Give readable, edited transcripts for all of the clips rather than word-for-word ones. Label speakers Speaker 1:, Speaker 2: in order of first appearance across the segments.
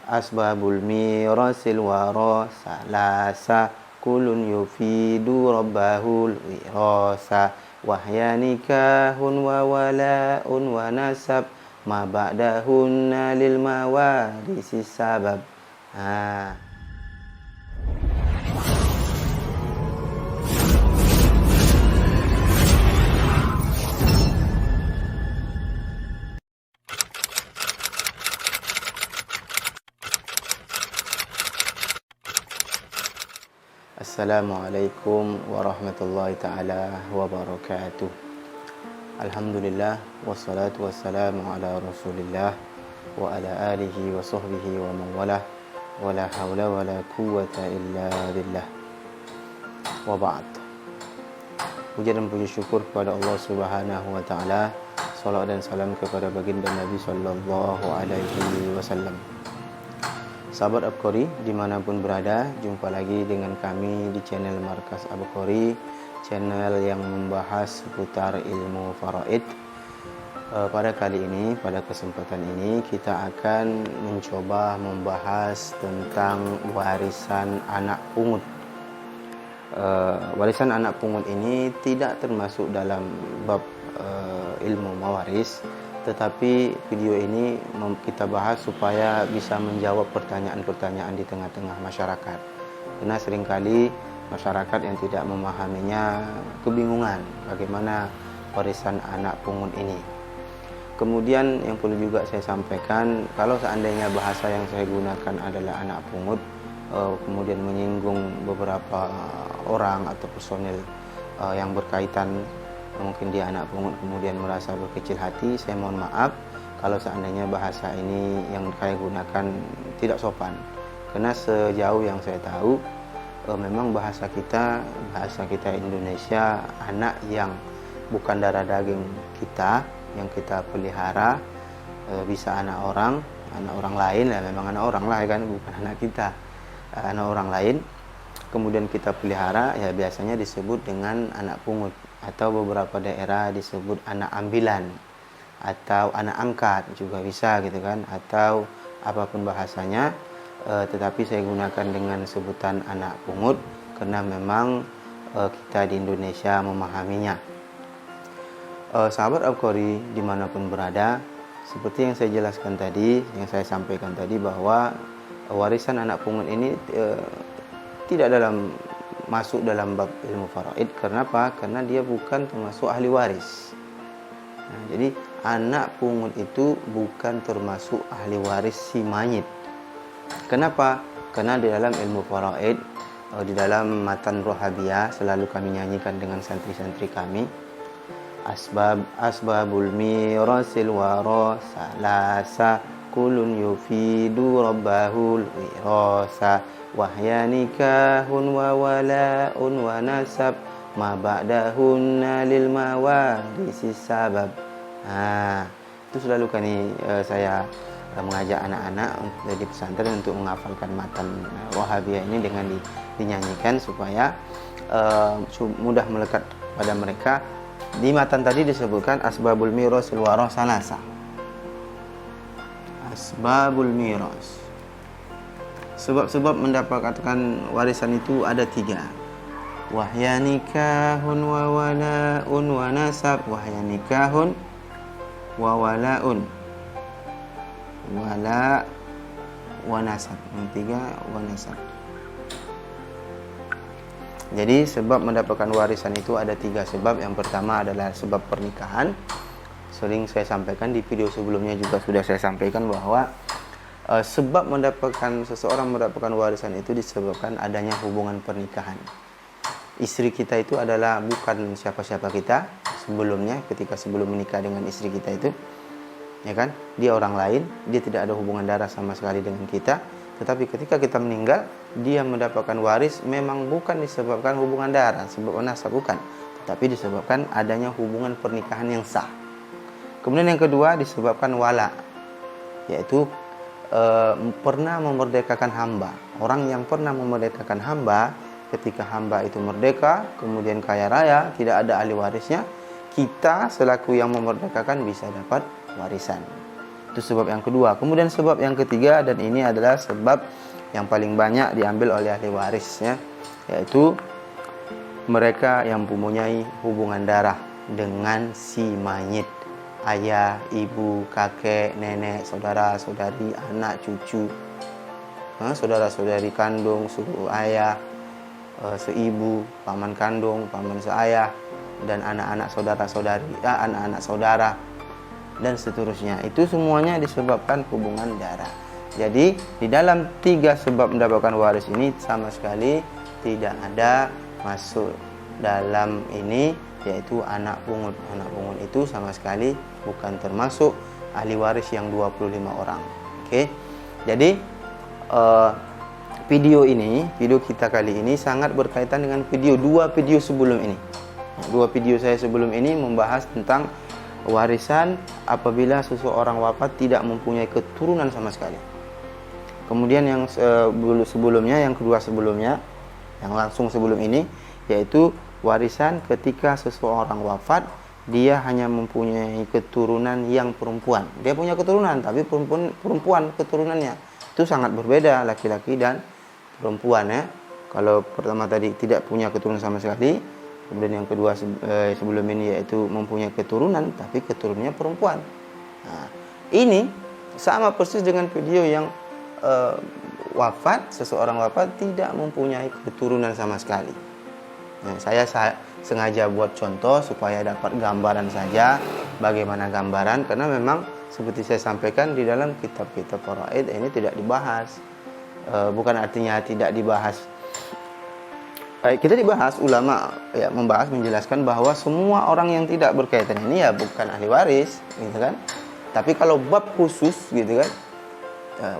Speaker 1: asbabul mirasil wara salasa kulun yufidu rabbahul wirasa wahya nikahun wa wala'un wa nasab ma ba'dahunna lil mawarisi sabab. Assalamualaikum warahmatullahi ta'ala wabarakatuh. Alhamdulillah wassalatu wassalamu ala rasulillah wa ala alihi wa sahbihi wa man walah wa la hawla wa la quwwata illa billah wa ba'd. Puja dan puji syukur kepada Allah Subhanahu wa ta'ala, salawat dan salam kepada baginda Nabi sallallahu alaihi wasallam. Sahabat Abqori dimanapun berada, jumpa lagi dengan kami di channel Markas Abqori, channel yang membahas seputar ilmu faraid. Pada kali ini, pada kesempatan ini kita akan mencoba membahas tentang warisan anak pungut. Warisan anak pungut ini tidak termasuk dalam bab ilmu mawaris, tetapi video ini kita bahas supaya bisa menjawab pertanyaan-pertanyaan di tengah-tengah masyarakat. Karena seringkali masyarakat yang tidak memahaminya kebingungan bagaimana warisan anak pungut ini. Kemudian yang perlu juga saya sampaikan, kalau seandainya bahasa yang saya gunakan adalah anak pungut, kemudian menyinggung beberapa orang atau personil yang berkaitan, mungkin dia anak pungut kemudian merasa berkecil hati, saya mohon maaf kalau seandainya bahasa ini yang saya gunakan tidak sopan. Karena sejauh yang saya tahu, memang bahasa kita Indonesia, anak yang bukan darah daging kita, yang kita pelihara, bisa anak orang lain, ya memang anak orang lah kan, bukan anak kita, anak orang lain, kemudian kita pelihara, ya biasanya disebut dengan anak pungut, atau beberapa daerah disebut anak ambilan atau anak angkat juga bisa gitu kan, atau apapun bahasanya, tetapi saya gunakan dengan sebutan anak pungut karena memang kita di Indonesia memahaminya. Sahabat Abqori dimanapun berada, seperti yang saya jelaskan tadi, yang saya sampaikan tadi, bahwa warisan anak pungut ini tidak masuk dalam bab ilmu faraid. Kenapa? Karena dia bukan termasuk ahli waris. Jadi anak pungut itu bukan termasuk ahli waris si mayit. Kenapa? Karena di dalam ilmu faraid, di dalam matan rohabiyah selalu kami nyanyikan dengan santri-santri kami, asbabul mirasil wara salasa kulun yufidu rabbahul wirasa wahya nikahun wa wala'un wa nasab ma ba'dahunna lil mawarisi sabab. Itu selalu saya mengajak anak-anak di pesantren untuk menghafalkan matan Wahabiyah ini dengan dinyanyikan supaya mudah melekat pada mereka. Di matan tadi disebutkan asbabul mirasil wara salasa. Asbabul miras, sebab-sebab mendapatkan warisan itu ada 3. Wahya nikahun wa wala'un wa nasab. Wahya nikahun wa wala'un wala wa nasab. Yang 3 wa nasab. Jadi sebab mendapatkan warisan itu ada 3 sebab. Yang pertama adalah sebab pernikahan. Sering saya sampaikan di video sebelumnya, juga sudah saya sampaikan bahwa sebab seseorang mendapatkan warisan itu disebabkan adanya hubungan pernikahan. Istri kita itu adalah bukan siapa-siapa kita sebelumnya, ketika sebelum menikah dengan istri kita itu, ya kan, dia orang lain, dia tidak ada hubungan darah sama sekali dengan kita. Tetapi ketika kita meninggal, dia mendapatkan waris memang bukan disebabkan hubungan darah, sebab nasab bukan, tetapi disebabkan adanya hubungan pernikahan yang sah. Kemudian yang kedua disebabkan wala, yaitu pernah memerdekakan hamba. Orang yang pernah memerdekakan hamba, ketika hamba itu merdeka, kemudian kaya raya, tidak ada ahli warisnya, kita selaku yang memerdekakan bisa dapat warisan. Itu sebab yang kedua. Kemudian sebab yang ketiga, dan ini adalah sebab yang paling banyak diambil oleh ahli waris ya, yaitu mereka yang mempunyai hubungan darah dengan si mayit. Ayah, ibu, kakek, nenek, saudara, saudari, anak, cucu, saudara-saudari kandung, sepupu ayah, seibu, paman kandung, paman seayah, dan anak-anak saudara-saudari, anak-anak saudara, dan seterusnya. Itu semuanya disebabkan hubungan darah. Jadi di dalam 3 sebab mendapatkan waris ini sama sekali tidak ada masuk dalam ini, yaitu anak pungut. Anak pungut itu sama sekali bukan termasuk ahli waris yang 25 orang. Oke. Jadi video kita kali ini sangat berkaitan dengan dua video sebelum ini. Dua video saya sebelum ini membahas tentang warisan apabila seseorang wafat tidak mempunyai keturunan sama sekali. Kemudian yang sebelumnya, yang kedua sebelumnya, yang langsung sebelum ini, yaitu warisan ketika seseorang wafat dia hanya mempunyai keturunan yang perempuan. Dia punya keturunan tapi perempuan keturunannya. Itu sangat berbeda laki-laki dan perempuan ya. Kalau pertama tadi tidak punya keturunan sama sekali, kemudian yang kedua sebelum ini yaitu mempunyai keturunan tapi keturunannya perempuan. Nah, ini sama persis dengan video yang seseorang wafat tidak mempunyai keturunan sama sekali. Nah, saya sengaja buat contoh supaya dapat gambaran saja bagaimana gambaran, karena memang seperti saya sampaikan di dalam kitab-kitab faraid ini tidak dibahas. Bukan artinya tidak dibahas. Kita dibahas, ulama ya membahas, menjelaskan bahwa semua orang yang tidak berkaitan ini ya bukan ahli waris, gitu kan. Tapi kalau bab khusus gitu kan,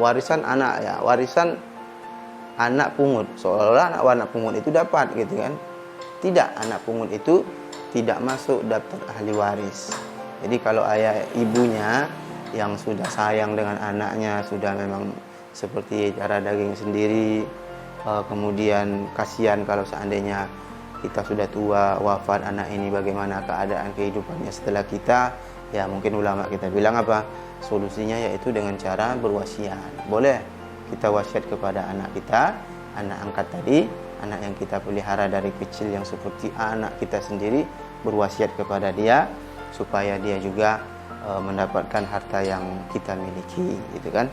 Speaker 1: warisan anak ya, warisan anak pungut, seolah-olah anak pungut itu dapat gitu kan. Tidak, anak pungut itu tidak masuk daftar ahli waris. Jadi kalau ayah ibunya yang sudah sayang dengan anaknya, sudah memang seperti darah daging sendiri, kemudian kasihan kalau seandainya kita sudah tua, wafat anak ini, bagaimana keadaan kehidupannya setelah kita, ya mungkin ulama kita bilang apa? Solusinya yaitu dengan cara berwasiat. Boleh kita wasiat kepada anak kita, anak angkat tadi, anak yang kita pelihara dari kecil yang seperti anak kita sendiri, berwasiat kepada dia supaya dia juga mendapatkan harta yang kita miliki, gitu kan.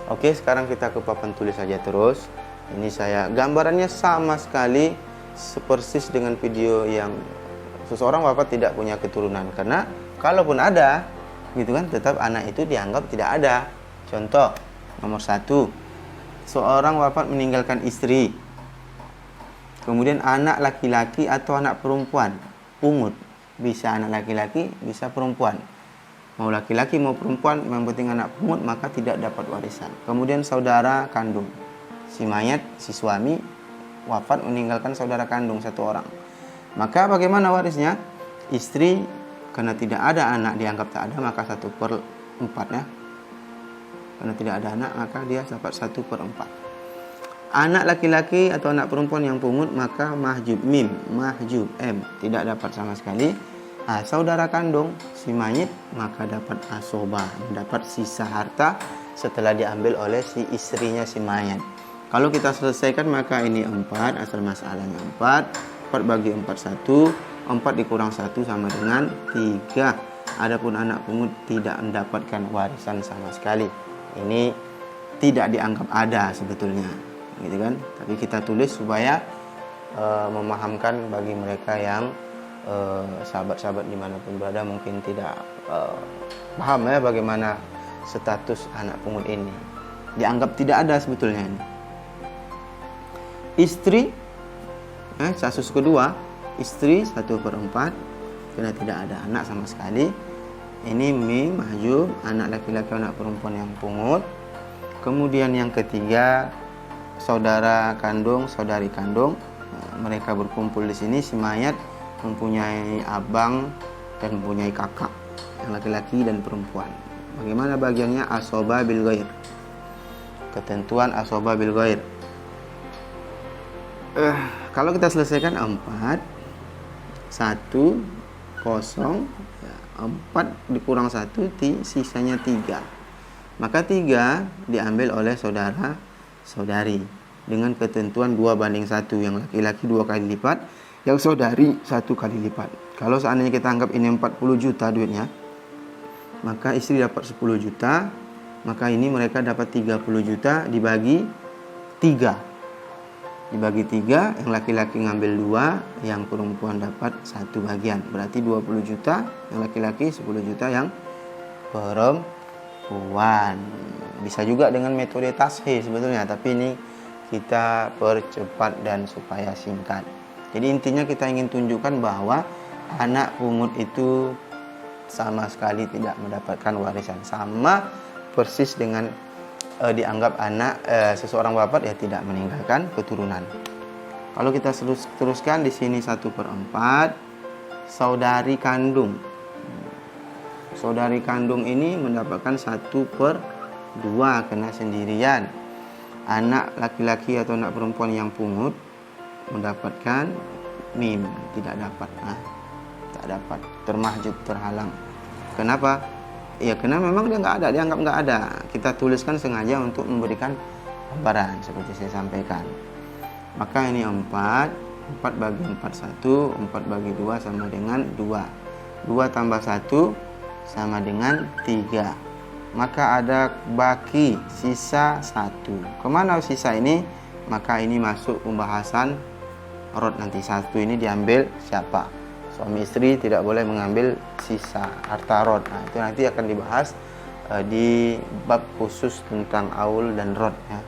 Speaker 1: Oke, sekarang kita ke papan tulis saja terus. Ini saya gambarannya sama sekali sepersis dengan video yang seseorang wafat tidak punya keturunan, karena kalaupun ada gitu kan, tetap anak itu dianggap tidak ada. Contoh nomor 1, seorang wafat meninggalkan istri, kemudian anak laki-laki atau anak perempuan pungut. Bisa anak laki-laki, bisa perempuan, mau laki-laki mau perempuan, yang penting anak pungut, maka tidak dapat warisan. Kemudian saudara kandung, si mayat, si suami wafat meninggalkan saudara kandung 1 orang, maka bagaimana warisnya? Istri karena tidak ada anak dianggap tak ada, maka 1/4 ya. Karena tidak ada anak, maka dia dapat 1/4. Anak laki-laki atau anak perempuan yang pungut, maka mahjub mim, mahjub m, tidak dapat sama sekali. Saudara kandung si mayit, maka dapat asobah, mendapat sisa harta setelah diambil oleh si istrinya si mayat. Kalau kita selesaikan, maka ini 4, asal masalahnya 4 bagi 4 1, 4 dikurang 1 sama dengan 3. Adapun anak pungut tidak mendapatkan warisan sama sekali. Ini tidak dianggap ada sebetulnya, gitu kan. Tapi kita tulis supaya memahamkan bagi mereka yang sahabat-sahabat dimanapun berada mungkin tidak paham ya bagaimana status anak pungut ini. Dianggap tidak ada sebetulnya ini. Istri, kasus kedua, istri 1/4 karena tidak ada anak sama sekali. Ini mim mahjub, anak laki-laki anak perempuan yang pungut. Kemudian yang ketiga, saudara kandung, saudari kandung. Mereka berkumpul di sini. Si mayat mempunyai abang dan mempunyai kakak, yang laki-laki dan perempuan. Bagaimana bagiannya? Asoba bil ghair. Ketentuan asoba bil ghair. Kalau kita selesaikan 4, 1 kosong, 4 dikurang 1, sisanya 3. Maka 3 diambil oleh saudara-saudari dengan ketentuan 2:1, yang laki-laki 2 kali lipat, yang saudari 1 kali lipat. Kalau seandainya kita anggap ini 40 juta duitnya, maka istri dapat 10 juta, maka ini mereka dapat 30 juta dibagi 3. Dibagi 3, yang laki-laki ngambil 2, yang perempuan dapat 1 bagian. Berarti 20 juta yang laki-laki, 10 juta yang perempuan. Bisa juga dengan metode tasheh sebetulnya, tapi ini kita percepat dan supaya singkat. Jadi intinya kita ingin tunjukkan bahwa anak pungut itu sama sekali tidak mendapatkan warisan. Sama persis dengan dianggap anak seseorang wafat ya tidak meninggalkan keturunan. Kalau kita teruskan di sini 1/4 saudari kandung. Saudari kandung ini mendapatkan 1/2 karena sendirian. Anak laki-laki atau anak perempuan yang pungut mendapatkan mim, tidak dapat. Tak dapat, termahjub, terhalang. Kenapa? Ya karena memang dia nggak ada, dianggap nggak ada. Kita tuliskan sengaja untuk memberikan gambaran seperti saya sampaikan. Maka ini 4 bagi 4 1, 4 bagi 2 sama dengan 2. 2 tambah 1 sama dengan 3. Maka ada baki sisa 1. Kemana sisa ini? Maka ini masuk pembahasan rod nanti. 1 ini diambil siapa? Suami istri tidak boleh mengambil sisa harta rod. Nah, itu nanti akan dibahas di bab khusus tentang aul dan rod ya.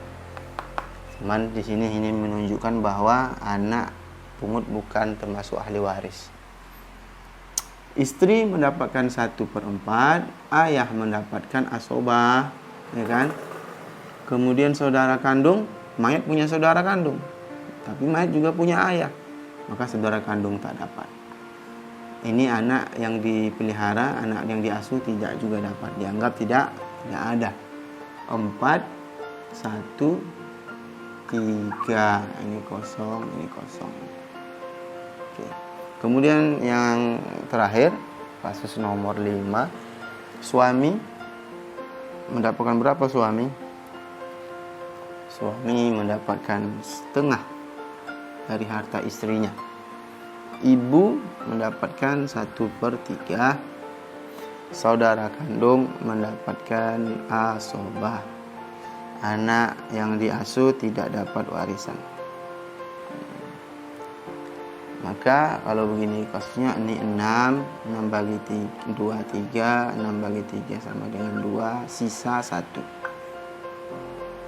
Speaker 1: Cuman di sini ini menunjukkan bahwa anak pungut bukan termasuk ahli waris. Istri mendapatkan 1/4, ayah mendapatkan asobah, ya kan? Kemudian saudara kandung, mayat punya saudara kandung, tapi mayat juga punya ayah, maka saudara kandung tak dapat. Ini anak yang dipelihara, anak yang diasuh tidak juga dapat, dianggap tidak ada. 4, 1, 3, ini kosong, ini kosong. Oke. Kemudian yang terakhir, kasus nomor 5, suami mendapatkan berapa suami? Suami mendapatkan setengah dari harta istrinya. Ibu mendapatkan 1/3, saudara kandung mendapatkan asobah. Anak yang diasuh tidak dapat warisan. Maka kalau begini kasusnya, ini 6 bagi 2, 3, 6 bagi 3 sama dengan 2, sisa 1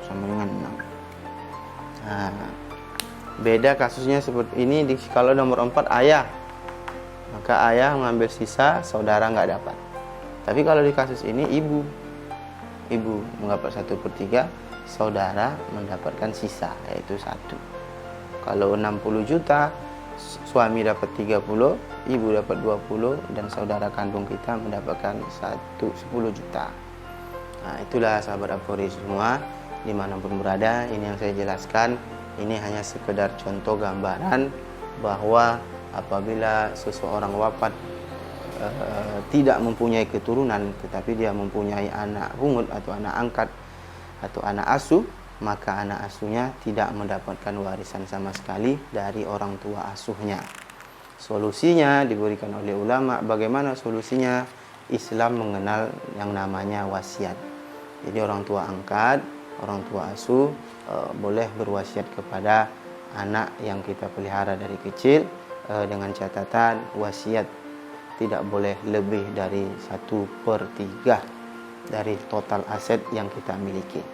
Speaker 1: sama dengan 6. Nah, beda kasusnya seperti ini kalau nomor 4 ayah, maka ayah mengambil sisa, saudara nggak dapat. Tapi kalau di kasus ini ibu mendapat 1/3, saudara mendapatkan sisa yaitu 1. Kalau 60 juta, suami dapat 30, ibu dapat 20, dan saudara kandung kita mendapatkan 10 juta. Nah, itulah sahabat Apori semua, dimanapun berada, ini yang saya jelaskan. Ini hanya sekedar contoh gambaran bahwa apabila seseorang wafat tidak mempunyai keturunan, tetapi dia mempunyai anak pungut atau anak angkat atau anak asuh, maka anak asuhnya tidak mendapatkan warisan sama sekali dari orang tua asuhnya. Solusinya diberikan oleh ulama. Bagaimana solusinya? Islam mengenal yang namanya wasiat. Jadi orang tua angkat, orang tua asuh boleh berwasiat kepada anak yang kita pelihara dari kecil, dengan catatan wasiat tidak boleh lebih dari 1/3 dari total aset yang kita miliki.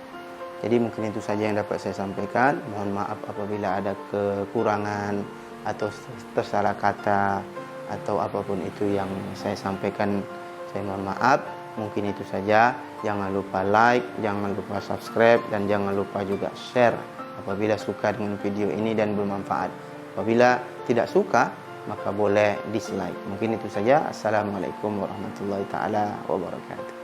Speaker 1: Jadi mungkin itu saja yang dapat saya sampaikan. Mohon maaf apabila ada kekurangan atau tersalah kata atau apapun itu yang saya sampaikan, saya mohon maaf. Mungkin itu saja. Jangan lupa like, jangan lupa subscribe, dan jangan lupa juga share apabila suka dengan video ini dan bermanfaat. Apabila tidak suka, maka boleh dislike. Mungkin itu saja. Assalamualaikum warahmatullahi taala wabarakatuh.